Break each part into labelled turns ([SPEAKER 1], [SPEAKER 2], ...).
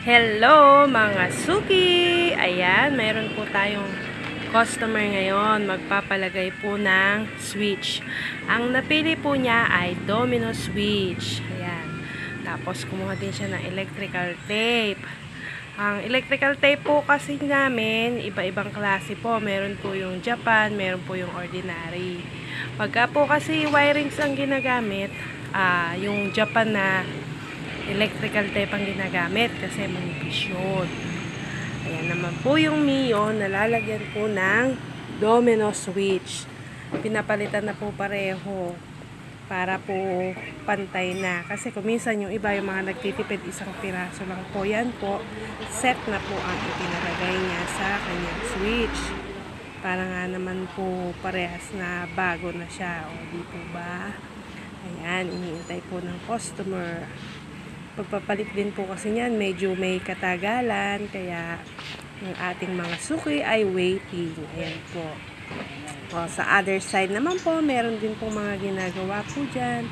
[SPEAKER 1] Hello mga suki! Ayan, mayroon po tayong customer ngayon. Magpapalagay po ng switch. Ang napili po niya ay domino switch. Ayan. Tapos kumuha din siya ng electrical tape. Ang electrical tape po kasi namin, iba-ibang klase po. Meron po yung Japan, meron po yung ordinary. Pagka po kasi wirings ang ginagamit, yung Japan na electrical tape ang ginagamit kasi manipis yun. Ayan naman po yung Mio, nalalagyan po ng domino switch. Pinapalitan na po pareho para po pantay na. Kasi kung minsan yung iba, yung mga nagtitipid isang piraso lang po, yan po, set na po ang ipinalagay niya sa kanyang switch. Para nga naman po parehas na bago na siya. O di po ba? Ayan, iniintay po ng customer. Pagpapalit din po kasi niyan, medyo may katagalan, kaya ang ating mga suki ay waiting. Ayan po. O, sa other side naman po, meron din po mga ginagawa po dyan.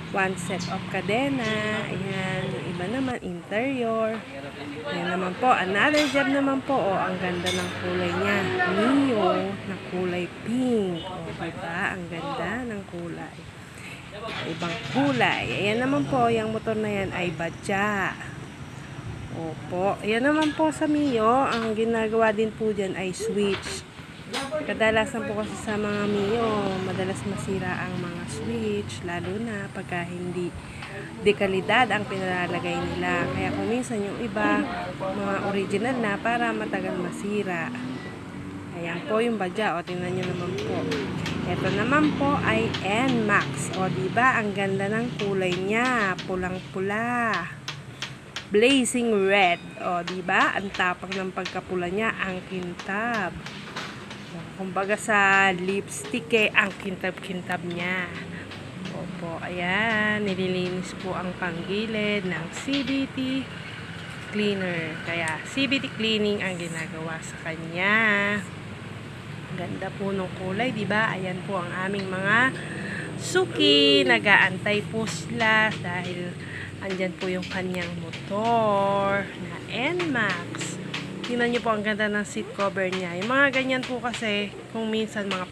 [SPEAKER 1] One set of kadena. Ayan, yung iba naman, interior. Ayan naman po, another job naman po. O, ang ganda ng kulay niya. Mio na kulay pink. O, diba? Ang ganda ng kulay. Ibang kulay. Ayan naman po, yung motor na yan ay badya. Opo. Ayan naman po sa Mio, ang ginagawa din po dyan ay switch. Kadalasan po kasi sa mga Mio, madalas masira ang mga switch, lalo na pagka hindi dekalidad ang pinalalagay nila. Kaya kung minsan yung iba, mga original na para matagal masira. Ayan po yung badya. O, tingnan nyo naman po. Ito naman po ay NMAX. O, diba? Ang ganda ng kulay niya. Pulang-pula. Blazing red. O, diba? Ang tapak ng pagkapula niya. Ang kintab. Kumbaga sa lipstick ang kintab-kintab niya. Opo, ayan. Nililinis po ang panggilid ng CVT cleaner. Kaya, CVT cleaning ang ginagawa sa kanya. Ganda po ng kulay, di ba? Ayan po ang aming mga suki. Nagaantay po sila dahil andyan po yung kanyang motor na NMAX. Tingnan nyo po ang ganda ng seat cover niya. Yung mga ganyan po kasi, kung minsan mga